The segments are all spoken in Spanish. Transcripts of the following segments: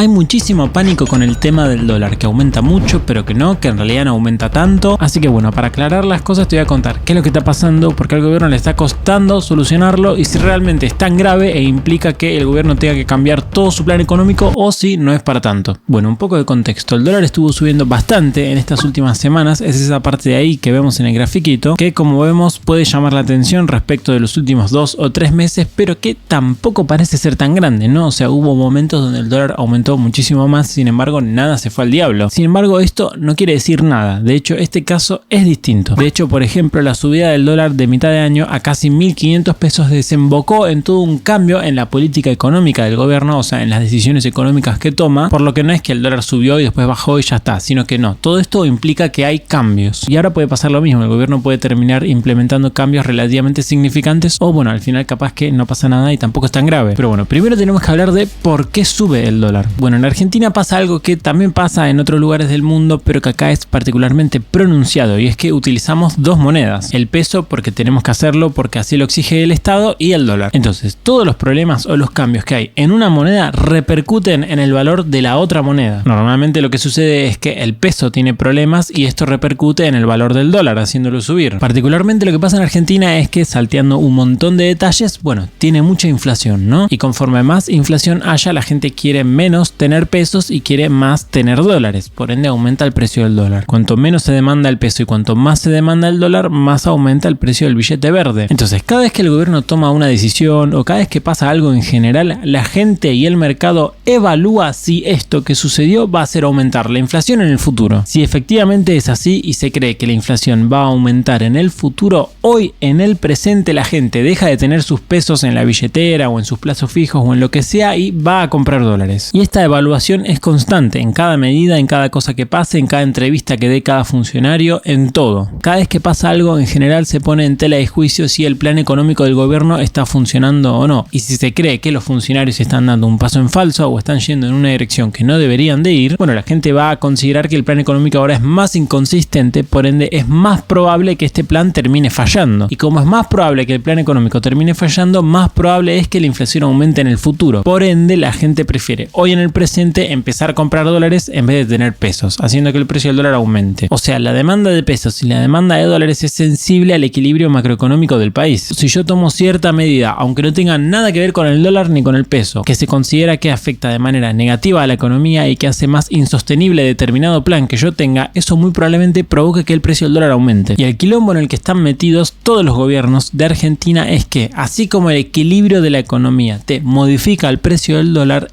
Hay muchísimo pánico con el tema del dólar, que aumenta mucho, pero que no, que en realidad no aumenta tanto. Así que bueno, para aclarar las cosas te voy a contar qué es lo que está pasando, por qué al gobierno le está costando solucionarlo y si realmente es tan grave e implica que el gobierno tenga que cambiar todo su plan económico o si no es para tanto. Bueno, un poco de contexto. El dólar estuvo subiendo bastante en estas últimas semanas. Es esa parte de ahí que vemos en el grafiquito, que como vemos puede llamar la atención respecto de los últimos 2 o 3 meses, pero que tampoco parece ser tan grande, ¿no? O sea, hubo momentos donde el dólar aumentó muchísimo más, sin embargo nada se fue al diablo. Sin embargo, esto no quiere decir nada. De hecho, este caso es distinto. De hecho, por ejemplo, la subida del dólar de mitad de año a casi 1.500 pesos desembocó en todo un cambio en la política económica del gobierno, o sea, en las decisiones económicas que toma, por lo que no es que el dólar subió y después bajó y ya está, sino que no. Todo esto implica que hay cambios. Y ahora puede pasar lo mismo. El gobierno puede terminar implementando cambios relativamente significantes o bueno, al final capaz que no pasa nada y tampoco es tan grave. Pero bueno, primero tenemos que hablar de por qué sube el dólar. Bueno, en Argentina pasa algo que también pasa en otros lugares del mundo, pero que acá es particularmente pronunciado, y es que utilizamos dos monedas. El peso porque tenemos que hacerlo, porque así lo exige el Estado, y el dólar. Entonces, todos los problemas o los cambios que hay en una moneda repercuten en el valor de la otra moneda. Normalmente lo que sucede es que el peso tiene problemas y esto repercute en el valor del dólar, haciéndolo subir. Particularmente lo que pasa en Argentina es que, salteando un montón de detalles, bueno, tiene mucha inflación, ¿no? Y conforme más inflación haya, la gente quiere menos tener pesos y quiere más tener dólares. Por ende, aumenta el precio del dólar. Cuanto menos se demanda el peso y cuanto más se demanda el dólar, más aumenta el precio del billete verde. Entonces, cada vez que el gobierno toma una decisión o cada vez que pasa algo en general, la gente y el mercado evalúa si esto que sucedió va a hacer aumentar la inflación en el futuro. Si efectivamente es así y se cree que la inflación va a aumentar en el futuro, hoy en el presente la gente deja de tener sus pesos en la billetera o en sus plazos fijos o en lo que sea y va a comprar dólares. Y esta evaluación es constante en cada medida, en cada cosa que pase, en cada entrevista que dé cada funcionario, en todo. Cada vez que pasa algo, en general se pone en tela de juicio si el plan económico del gobierno está funcionando o no. Y si se cree que los funcionarios están dando un paso en falso o están yendo en una dirección que no deberían de ir, bueno, la gente va a considerar que el plan económico ahora es más inconsistente, por ende es más probable que este plan termine fallando. Y como es más probable que el plan económico termine fallando, más probable es que la inflación aumente en el futuro. Por ende, la gente prefiere hoy en el presente empezar a comprar dólares en vez de tener pesos, haciendo que el precio del dólar aumente. O sea, la demanda de pesos y la demanda de dólares es sensible al equilibrio macroeconómico del país. Si yo tomo cierta medida, aunque no tenga nada que ver con el dólar ni con el peso, que se considera que afecta de manera negativa a la economía y que hace más insostenible determinado plan que yo tenga, eso muy probablemente provoque que el precio del dólar aumente. Y el quilombo en el que están metidos todos los gobiernos de Argentina es que, así como el equilibrio de la economía te modifica el precio del dólar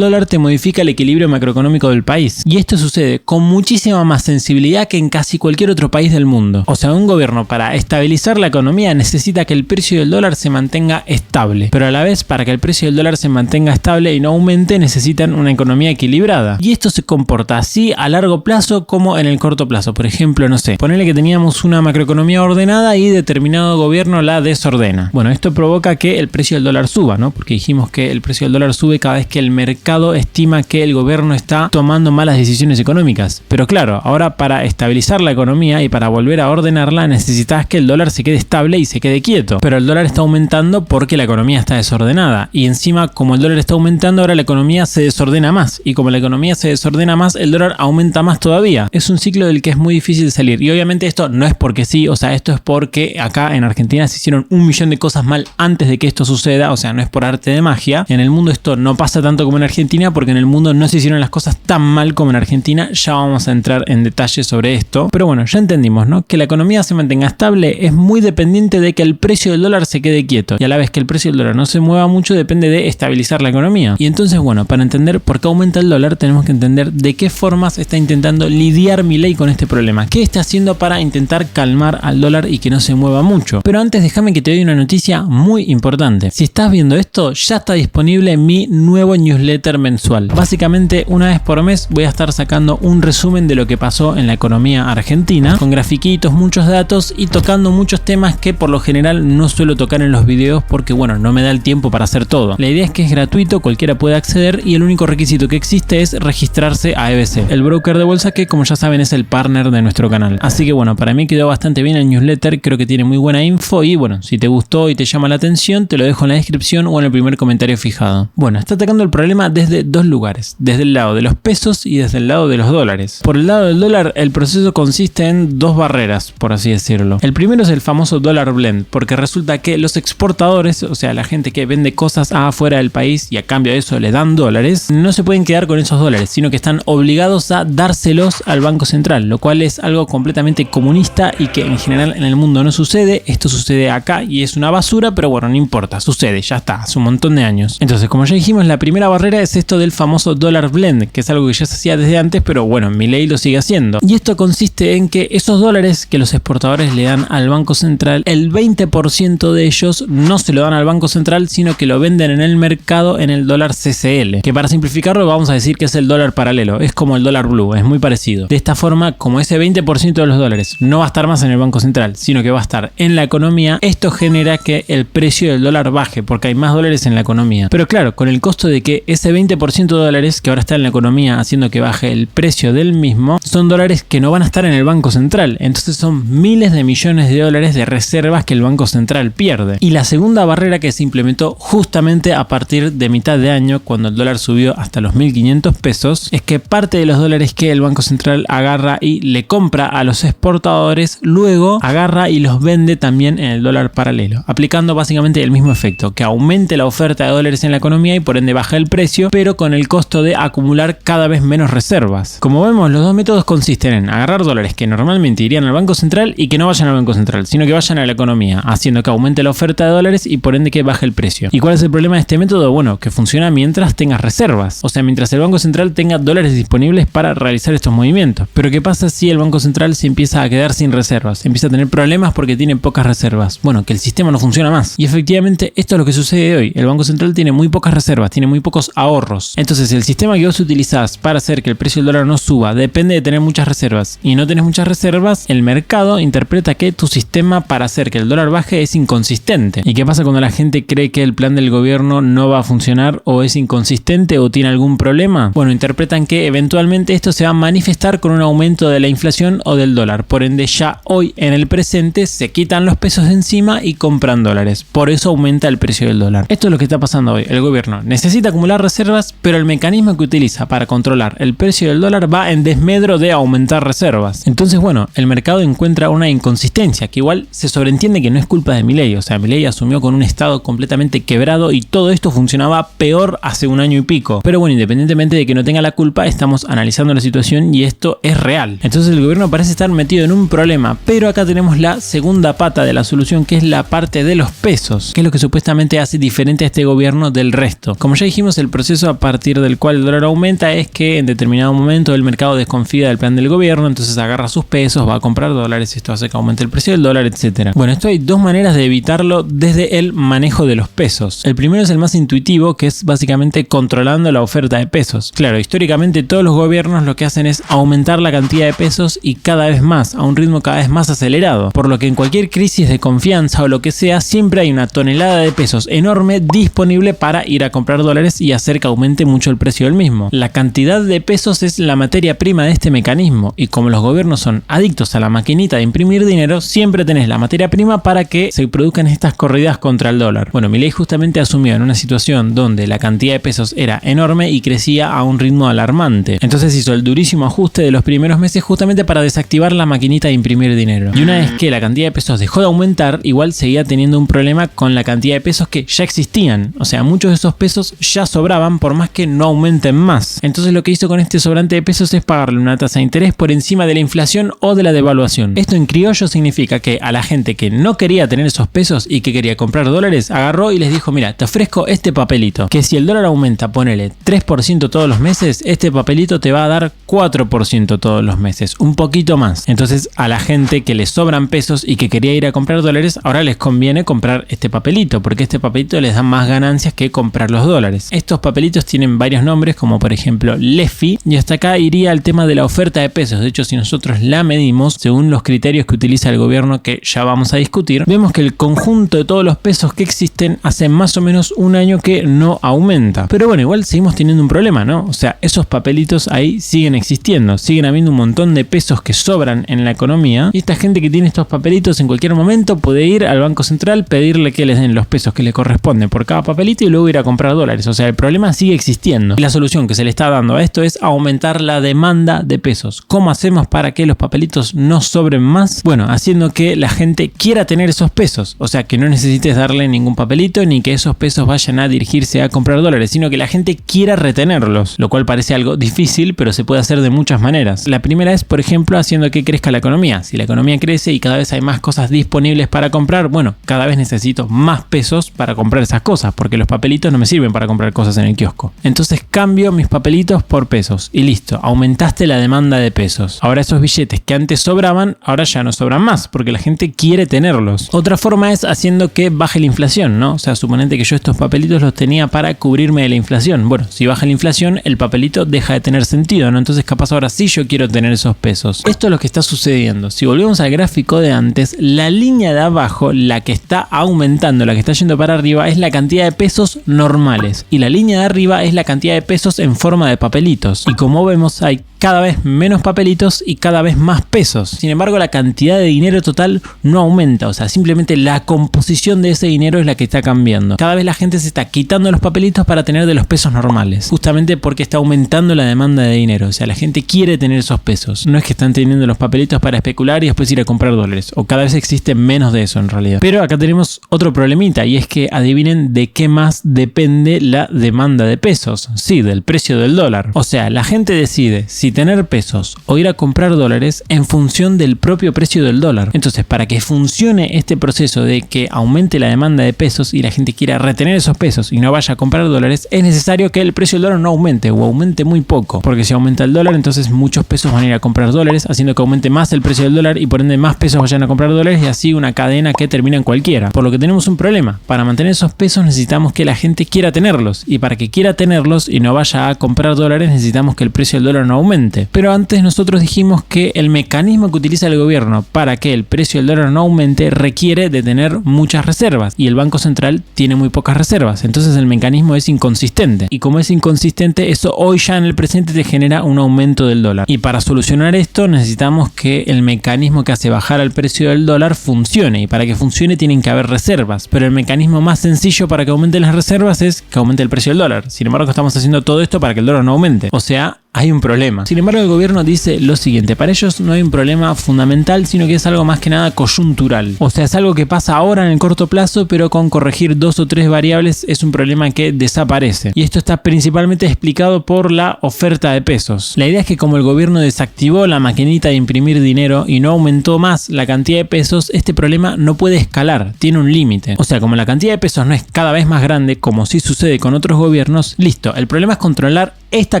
te modifica el equilibrio macroeconómico del país. Y esto sucede con muchísima más sensibilidad que en casi cualquier otro país del mundo. O sea, un gobierno para estabilizar la economía necesita que el precio del dólar se mantenga estable, pero a la vez, para que el precio del dólar se mantenga estable y no aumente, necesitan una economía equilibrada. Y esto se comporta así a largo plazo como en el corto plazo. Por ejemplo, no sé, ponele que teníamos una macroeconomía ordenada y determinado gobierno la desordena. Bueno, esto provoca que el precio del dólar suba, ¿no? Porque dijimos que el precio del dólar sube cada vez que el mercado estima que el gobierno está tomando malas decisiones económicas. Pero claro, ahora para estabilizar la economía y para volver a ordenarla necesitas que el dólar se quede estable y se quede quieto. Pero el dólar está aumentando porque la economía está desordenada. Y encima, como el dólar está aumentando, ahora la economía se desordena más. Y como la economía se desordena más, el dólar aumenta más todavía. Es un ciclo del que es muy difícil salir. Y obviamente esto no es porque sí, o sea, esto es porque acá en Argentina se hicieron 1.000.000 de cosas mal antes de que esto suceda. O sea, no es por arte de magia. En el mundo esto no pasa tanto como en Argentina, porque en el mundo no se hicieron las cosas tan mal como en Argentina. Ya vamos a entrar en detalle sobre esto. Pero bueno, ya entendimos, ¿no? Que la economía se mantenga estable es muy dependiente de que el precio del dólar se quede quieto. Y a la vez que el precio del dólar no se mueva mucho, depende de estabilizar la economía. Y entonces, bueno, para entender por qué aumenta el dólar, tenemos que entender de qué formas está intentando lidiar Milei con este problema. ¿Qué está haciendo para intentar calmar al dólar y que no se mueva mucho? Pero antes, déjame que te doy una noticia muy importante. Si estás viendo esto, ya está disponible mi nuevo newsletter mensual. Básicamente, una vez por mes voy a estar sacando un resumen de lo que pasó en la economía argentina, con grafiquitos, muchos datos y tocando muchos temas que por lo general no suelo tocar en los videos porque, bueno, no me da el tiempo para hacer todo. La idea es que es gratuito, cualquiera puede acceder y el único requisito que existe es registrarse a EBC, el broker de bolsa que, como ya saben, es el partner de nuestro canal. Así que bueno, para mí quedó bastante bien el newsletter, creo que tiene muy buena info y bueno, si te gustó y te llama la atención, te lo dejo en la descripción o en el primer comentario fijado. Bueno, está atacando el problema de desde dos lugares, desde el lado de los pesos y desde el lado de los dólares. Por el lado del dólar, el proceso consiste en dos barreras, por así decirlo. El primero es el famoso dólar blend, porque resulta que los exportadores, o sea, la gente que vende cosas afuera del país y a cambio de eso le dan dólares, no se pueden quedar con esos dólares, sino que están obligados a dárselos al Banco Central, lo cual es algo completamente comunista y que en general en el mundo no sucede. Esto sucede acá y es una basura, pero bueno, no importa, sucede, ya está, hace un montón de años. Entonces, como ya dijimos, la primera barrera es esto del famoso dólar blend, que es algo que ya se hacía desde antes, pero bueno, Milei lo sigue haciendo. Y esto consiste en que esos dólares que los exportadores le dan al Banco Central, el 20% de ellos no se lo dan al Banco Central, sino que lo venden en el mercado en el dólar CCL, que para simplificarlo vamos a decir que es el dólar paralelo, es como el dólar blue, es muy parecido. De esta forma, como ese 20% de los dólares no va a estar más en el Banco Central, sino que va a estar en la economía, esto genera que el precio del dólar baje, porque hay más dólares en la economía. Pero claro, con el costo de que ese 20% de dólares que ahora está en la economía haciendo que baje el precio del mismo, son dólares que no van a estar en el Banco Central, entonces son miles de millones de dólares de reservas que el Banco Central pierde. Y la segunda barrera que se implementó justamente a partir de mitad de año, cuando el dólar subió hasta los 1.500 pesos, es que parte de los dólares que el Banco Central agarra y le compra a los exportadores, luego agarra y los vende también en el dólar paralelo, aplicando básicamente el mismo efecto, que aumente la oferta de dólares en la economía y por ende baja el precio, pero con el costo de acumular cada vez menos reservas. Como vemos, los dos métodos consisten en agarrar dólares que normalmente irían al Banco Central y que no vayan al Banco Central, sino que vayan a la economía, haciendo que aumente la oferta de dólares y por ende que baje el precio. ¿Y cuál es el problema de este método? Bueno, que funciona mientras tengas reservas, o sea, mientras el Banco Central tenga dólares disponibles para realizar estos movimientos. Pero ¿qué pasa si el Banco Central se empieza a quedar sin reservas? Empieza a tener problemas porque tiene pocas reservas. Bueno, que el sistema no funciona más. Y efectivamente esto es lo que sucede hoy. El Banco Central tiene muy pocas reservas, tiene muy pocos ahorros. Entonces el sistema que vos utilizás para hacer que el precio del dólar no suba depende de tener muchas reservas. Y no tenés muchas reservas, el mercado interpreta que tu sistema para hacer que el dólar baje es inconsistente. ¿Y qué pasa cuando la gente cree que el plan del gobierno no va a funcionar o es inconsistente o tiene algún problema? Bueno, interpretan que eventualmente esto se va a manifestar con un aumento de la inflación o del dólar. Por ende, ya hoy en el presente se quitan los pesos de encima y compran dólares. Por eso aumenta el precio del dólar. Esto es lo que está pasando hoy. El gobierno necesita acumular reservas, pero el mecanismo que utiliza para controlar el precio del dólar va en desmedro de aumentar reservas. Entonces, bueno, el mercado encuentra una inconsistencia que igual se sobreentiende que no es culpa de Milei. O sea, Milei asumió con un estado completamente quebrado y todo esto funcionaba peor hace un año y pico. Pero bueno, independientemente de que no tenga la culpa, estamos analizando la situación y esto es real. Entonces el gobierno parece estar metido en un problema, pero acá tenemos la segunda pata de la solución, que es la parte de los pesos, que es lo que supuestamente hace diferente a este gobierno del resto. Como ya dijimos, el proceso a partir del cual el dólar aumenta es que en determinado momento el mercado desconfía del plan del gobierno, entonces agarra sus pesos, va a comprar dólares, esto hace que aumente el precio del dólar, etc. Bueno, esto hay dos maneras de evitarlo desde el manejo de los pesos. El primero es el más intuitivo, que es básicamente controlando la oferta de pesos. Claro, históricamente todos los gobiernos lo que hacen es aumentar la cantidad de pesos y cada vez más, a un ritmo cada vez más acelerado, por lo que en cualquier crisis de confianza o lo que sea, siempre hay una tonelada de pesos enorme disponible para ir a comprar dólares y hacer que aumente mucho el precio del mismo. La cantidad de pesos es la materia prima de este mecanismo y como los gobiernos son adictos a la maquinita de imprimir dinero, siempre tenés la materia prima para que se produzcan estas corridas contra el dólar. Bueno, Milei justamente asumió en una situación donde la cantidad de pesos era enorme y crecía a un ritmo alarmante. Entonces hizo el durísimo ajuste de los primeros meses justamente para desactivar la maquinita de imprimir dinero. Y una vez que la cantidad de pesos dejó de aumentar, igual seguía teniendo un problema con la cantidad de pesos que ya existían. O sea, muchos de esos pesos ya sobraban por más que no aumenten más. Entonces lo que hizo con este sobrante de pesos es pagarle una tasa de interés por encima de la inflación o de la devaluación. Esto en criollo significa que a la gente que no quería tener esos pesos y que quería comprar dólares, agarró y les dijo: mira, te ofrezco este papelito, que si el dólar aumenta, ponele 3% todos los meses, este papelito te va a dar 4% todos los meses, un poquito más. Entonces a la gente que le sobran pesos y que quería ir a comprar dólares, ahora les conviene comprar este papelito, porque este papelito les da más ganancias que comprar los dólares. Estos papelitos tienen varios nombres, como por ejemplo LEFI, y hasta acá iría el tema de la oferta de pesos. De hecho, si nosotros la medimos según los criterios que utiliza el gobierno, que ya vamos a discutir, vemos que el conjunto de todos los pesos que existen hace más o menos un año que no aumenta. Pero bueno, igual seguimos teniendo un problema, ¿no? O sea, esos papelitos ahí siguen existiendo, siguen habiendo un montón de pesos que sobran en la economía, y esta gente que tiene estos papelitos en cualquier momento puede ir al Banco Central, pedirle que les den los pesos que le corresponden por cada papelito y luego ir a comprar dólares. O sea, el problema problema sigue existiendo. Y la solución que se le está dando a esto es aumentar la demanda de pesos. ¿Cómo hacemos para que los papelitos no sobren más? Bueno, haciendo que la gente quiera tener esos pesos. O sea, que no necesites darle ningún papelito ni que esos pesos vayan a dirigirse a comprar dólares, sino que la gente quiera retenerlos, lo cual parece algo difícil, pero se puede hacer de muchas maneras. La primera es, por ejemplo, haciendo que crezca la economía. Si la economía crece y cada vez hay más cosas disponibles para comprar, bueno, cada vez necesito más pesos para comprar esas cosas, porque los papelitos no me sirven para comprar cosas en el kiosco. Entonces cambio mis papelitos por pesos y listo, aumentaste la demanda de pesos. Ahora esos billetes que antes sobraban, ahora ya no sobran más, porque la gente quiere tenerlos. Otra forma es haciendo que baje la inflación, ¿no? O sea, suponete que yo estos papelitos los tenía para cubrirme de la inflación. Bueno, si baja la inflación, el papelito deja de tener sentido, ¿no? Entonces capaz ahora sí yo quiero tener esos pesos. Esto es lo que está sucediendo. Si volvemos al gráfico de antes, la línea de abajo, la que está aumentando, la que está yendo para arriba, es la cantidad de pesos normales. Y la línea de arriba es la cantidad de pesos en forma de papelitos. Y como vemos, hay cada vez menos papelitos y cada vez más pesos. Sin embargo, la cantidad de dinero total no aumenta. O sea, simplemente la composición de ese dinero es la que está cambiando. Cada vez la gente se está quitando los papelitos para tener de los pesos normales. Justamente porque está aumentando la demanda de dinero. O sea, la gente quiere tener esos pesos. No es que están teniendo los papelitos para especular y después ir a comprar dólares. O cada vez existe menos de eso en realidad. Pero acá tenemos otro problemita y es que adivinen de qué más depende la demanda de pesos. Sí, del precio del dólar. O sea, la gente decide si tener pesos o ir a comprar dólares en función del propio precio del dólar. Entonces, para que funcione este proceso de que aumente la demanda de pesos y la gente quiera retener esos pesos y no vaya a comprar dólares, es necesario que el precio del dólar no aumente o aumente muy poco. Porque si aumenta el dólar, entonces muchos pesos van a ir a comprar dólares, haciendo que aumente más el precio del dólar y por ende más pesos vayan a comprar dólares y así una cadena que termina en cualquiera. Por lo que tenemos un problema. Para mantener esos pesos necesitamos que la gente quiera tenerlos y para que quiera tenerlos y no vaya a comprar dólares necesitamos que el precio del dólar no aumente. Pero antes nosotros dijimos que el mecanismo que utiliza el gobierno para que el precio del dólar no aumente requiere de tener muchas reservas y el Banco Central tiene muy pocas reservas, entonces el mecanismo es inconsistente y como es inconsistente eso hoy ya en el presente te genera un aumento del dólar y para solucionar esto necesitamos que el mecanismo que hace bajar el precio del dólar funcione y para que funcione tienen que haber reservas, pero el mecanismo más sencillo para que aumenten las reservas es que aumente el precio del dólar. Sin embargo estamos haciendo todo esto para que el dólar no aumente, o sea hay un problema. Sin embargo, el gobierno dice lo siguiente: para ellos no hay un problema fundamental, sino que es algo más que nada coyuntural. O sea, es algo que pasa ahora en el corto plazo, pero con corregir 2 o 3 variables es un problema que desaparece. Y esto está principalmente explicado por la oferta de pesos. La idea es que como el gobierno desactivó la maquinita de imprimir dinero y no aumentó más la cantidad de pesos, este problema no puede escalar, tiene un límite. O sea, como la cantidad de pesos no es cada vez más grande, como sí sucede con otros gobiernos, listo, el problema es controlar esta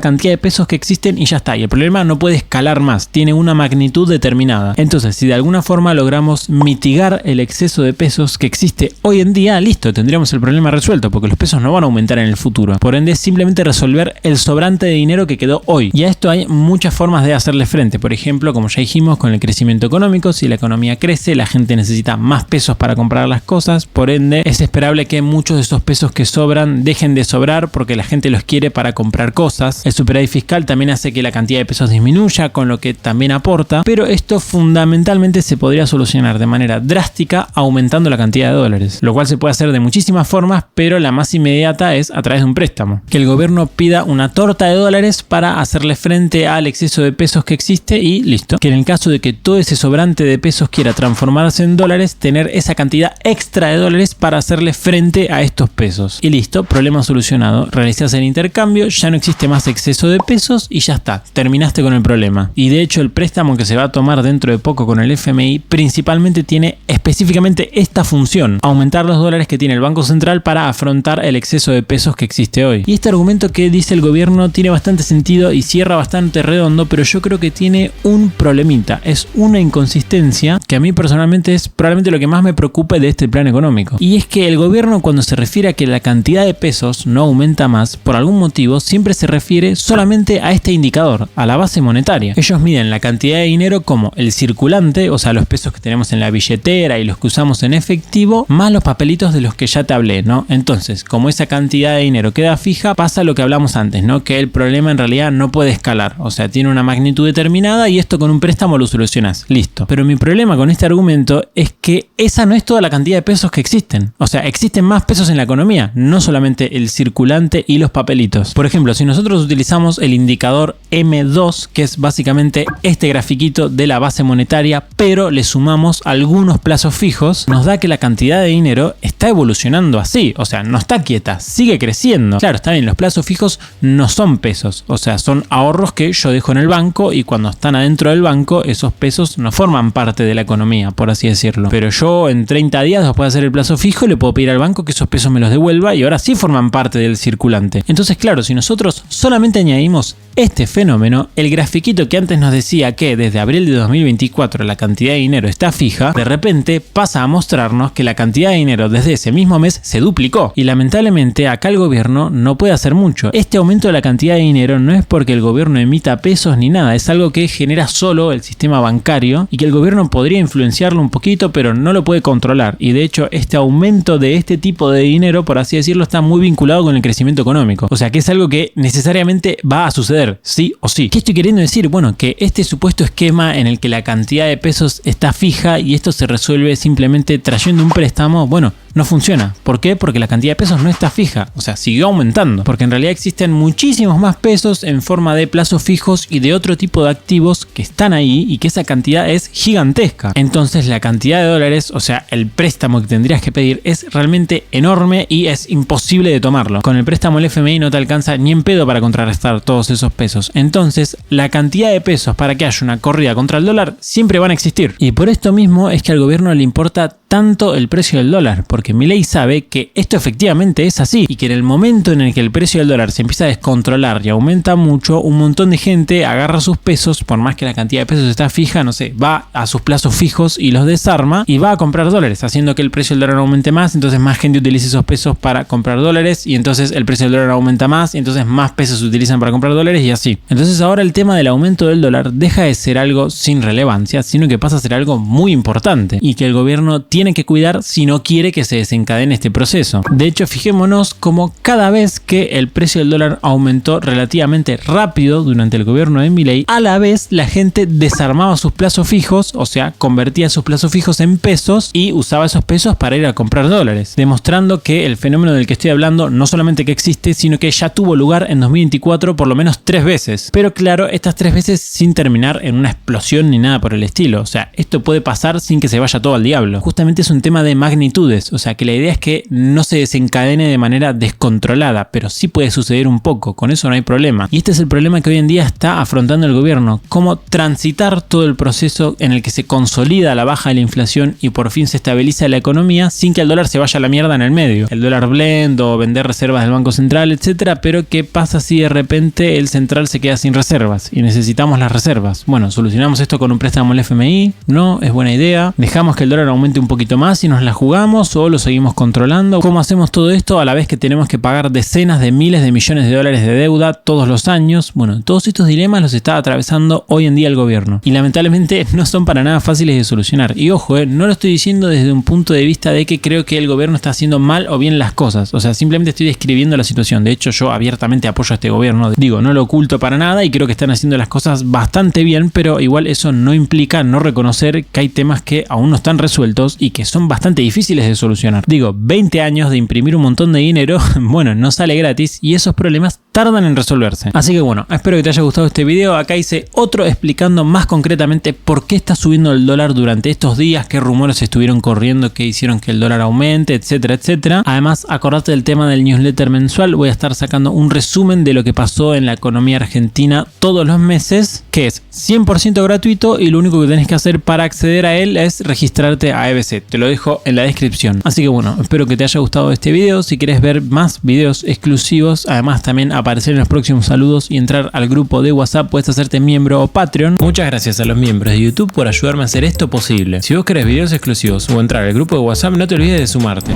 cantidad de pesos que existen y ya está. Y el problema no puede escalar más, tiene una magnitud determinada. Entonces, si de alguna forma logramos mitigar el exceso de pesos que existe hoy en día, listo, tendríamos el problema resuelto, porque los pesos no van a aumentar en el futuro. Por ende, simplemente resolver el sobrante de dinero que quedó hoy. Y a esto hay muchas formas de hacerle frente. Por ejemplo, como ya dijimos, con el crecimiento económico, si la economía crece, la gente necesita más pesos para comprar las cosas. Por ende, es esperable que muchos de esos pesos que sobran dejen de sobrar porque la gente los quiere para comprar cosas. El superávit fiscal también hace que la cantidad de pesos disminuya, con lo que también aporta, pero esto fundamentalmente se podría solucionar de manera drástica aumentando la cantidad de dólares, lo cual se puede hacer de muchísimas formas, pero la más inmediata es a través de un préstamo. Que el gobierno pida una torta de dólares para hacerle frente al exceso de pesos que existe y listo. Que en el caso de que todo ese sobrante de pesos quiera transformarse en dólares, tener esa cantidad extra de dólares para hacerle frente a estos pesos. Y listo, problema solucionado. Realizas el intercambio, ya no existe más exceso de pesos y ya está, terminaste con el problema. Y de hecho el préstamo que se va a tomar dentro de poco con el FMI principalmente tiene específicamente esta función: aumentar los dólares que tiene el Banco Central para afrontar el exceso de pesos que existe hoy. Y este argumento que dice el gobierno tiene bastante sentido y cierra bastante redondo, pero yo creo que tiene un problemita, es una inconsistencia que a mí personalmente es probablemente lo que más me preocupa de este plan económico. Y es que el gobierno, cuando se refiere a que la cantidad de pesos no aumenta más, por algún motivo siempre se refiere refiere solamente a este indicador, a la base monetaria. Ellos miden la cantidad de dinero como el circulante, o sea, los pesos que tenemos en la billetera y los que usamos en efectivo, más los papelitos de los que ya te hablé, ¿no? Entonces, como esa cantidad de dinero queda fija, pasa lo que hablamos antes, ¿no? Que el problema en realidad no puede escalar, o sea, tiene una magnitud determinada y esto con un préstamo lo solucionas, listo. Pero mi problema con este argumento es que esa no es toda la cantidad de pesos que existen. O sea, existen más pesos en la economía, no solamente el circulante y los papelitos. Por ejemplo, si nosotros utilizamos el indicador M2, que es básicamente este grafiquito de la base monetaria, pero le sumamos algunos plazos fijos, nos da que la cantidad de dinero está evolucionando así, o sea, no está quieta, sigue creciendo. Claro, está bien, los plazos fijos no son pesos, o sea, son ahorros que yo dejo en el banco y cuando están adentro del banco, esos pesos no forman parte de la economía, por así decirlo. Pero yo en 30 días después de hacer el plazo fijo le puedo pedir al banco que esos pesos me los devuelva y ahora sí forman parte del circulante. Entonces, claro, si nosotros solamente añadimos este fenómeno, el grafiquito que antes nos decía que desde abril de 2024 la cantidad de dinero está fija, de repente pasa a mostrarnos que la cantidad de dinero desde ese mismo mes se duplicó. Y lamentablemente acá el gobierno no puede hacer mucho. Este aumento de la cantidad de dinero no es porque el gobierno emita pesos ni nada, es algo que genera solo el sistema bancario y que el gobierno podría influenciarlo un poquito, pero no lo puede controlar. Y de hecho, este aumento de este tipo de dinero, por así decirlo, está muy vinculado con el crecimiento económico. O sea que es algo que necesariamente va a suceder, sí o sí. ¿Qué estoy queriendo decir? Bueno, que este supuesto esquema en el que la cantidad de pesos está fija y esto se resuelve simplemente trayendo un préstamo, bueno, no funciona. ¿Por qué? Porque la cantidad de pesos no está fija, o sea, siguió aumentando. Porque en realidad existen muchísimos más pesos en forma de plazos fijos y de otro tipo de activos que están ahí y que esa cantidad es gigantesca. Entonces la cantidad de dólares, o sea, el préstamo que tendrías que pedir es realmente enorme y es imposible de tomarlo. Con el préstamo el FMI no te alcanza ni en pedo para contrarrestar todos esos pesos. Entonces, la cantidad de pesos para que haya una corrida contra el dólar siempre van a existir. Y por esto mismo es que al gobierno le importa tanto el precio del dólar, porque Milei sabe que esto efectivamente es así y que en el momento en el que el precio del dólar se empieza a descontrolar y aumenta mucho, un montón de gente agarra sus pesos, por más que la cantidad de pesos está fija, no sé, va a sus plazos fijos y los desarma y va a comprar dólares, haciendo que el precio del dólar aumente más, entonces más gente utiliza esos pesos para comprar dólares y entonces el precio del dólar aumenta más y entonces más pesos se utilizan para comprar dólares y así. Entonces ahora el tema del aumento del dólar deja de ser algo sin relevancia, sino que pasa a ser algo muy importante y que el gobierno tiene que cuidar si no quiere que se desencadene este proceso. De hecho, fijémonos como cada vez que el precio del dólar aumentó relativamente rápido durante el gobierno de Milei, a la vez la gente desarmaba sus plazos fijos, o sea, convertía sus plazos fijos en pesos y usaba esos pesos para ir a comprar dólares, demostrando que el fenómeno del que estoy hablando no solamente que existe, sino que ya tuvo lugar en 2024 por lo menos 3 veces. Pero claro, estas 3 veces sin terminar en una explosión ni nada por el estilo. O sea, esto puede pasar sin que se vaya todo al diablo. Justamente es un tema de magnitudes, o sea que la idea es que no se desencadene de manera descontrolada, pero sí puede suceder un poco, con eso no hay problema. Y este es el problema que hoy en día está afrontando el gobierno, cómo transitar todo el proceso en el que se consolida la baja de la inflación y por fin se estabiliza la economía sin que el dólar se vaya a la mierda en el medio. El dólar blend o vender reservas del Banco Central, etcétera, pero ¿qué pasa si de repente el central se queda sin reservas y necesitamos las reservas? Bueno, ¿solucionamos esto con un préstamo al FMI? No, es buena idea. ¿Dejamos que el dólar aumente un poquito más y nos la jugamos o lo seguimos controlando? ¿Cómo hacemos todo esto a la vez que tenemos que pagar decenas de miles de millones de dólares de deuda todos los años? Bueno, todos estos dilemas los está atravesando hoy en día el gobierno y lamentablemente no son para nada fáciles de solucionar. Y ojo, no lo estoy diciendo desde un punto de vista de que creo que el gobierno está haciendo mal o bien las cosas, o sea, simplemente estoy describiendo la situación. De hecho, yo abiertamente apoyo a este gobierno, digo, no lo oculto para nada y creo que están haciendo las cosas bastante bien, pero igual eso no implica no reconocer que hay temas que aún no están resueltos y que son bastante difíciles de solucionar. Digo, 20 años de imprimir un montón de dinero, bueno, no sale gratis y esos problemas tardan en resolverse. Así que bueno, espero que te haya gustado este video. Acá hice otro explicando más concretamente por qué está subiendo el dólar durante estos días, qué rumores estuvieron corriendo que hicieron que el dólar aumente, etcétera, etcétera. Además, acordate del tema del newsletter mensual. Voy a estar sacando un resumen de lo que pasó en la economía argentina todos los meses, que es 100% gratuito y lo único que tenés que hacer para acceder a él es registrarte a EBC. Te lo dejo en la descripción. Así que bueno, espero que te haya gustado este video. Si quieres ver más videos exclusivos, además también aparecer en los próximos saludos y entrar al grupo de WhatsApp, puedes hacerte miembro o Patreon. Muchas gracias a los miembros de YouTube por ayudarme a hacer esto posible. Si vos querés videos exclusivos o entrar al grupo de WhatsApp, no te olvides de sumarte.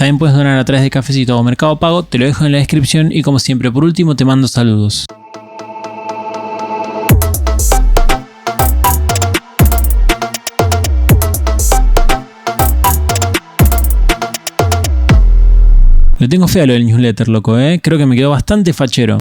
También puedes donar a través de Cafecito o Mercado Pago, te lo dejo en la descripción y como siempre por último te mando saludos. Le tengo fe a lo del newsletter, loco, creo que me quedó bastante fachero.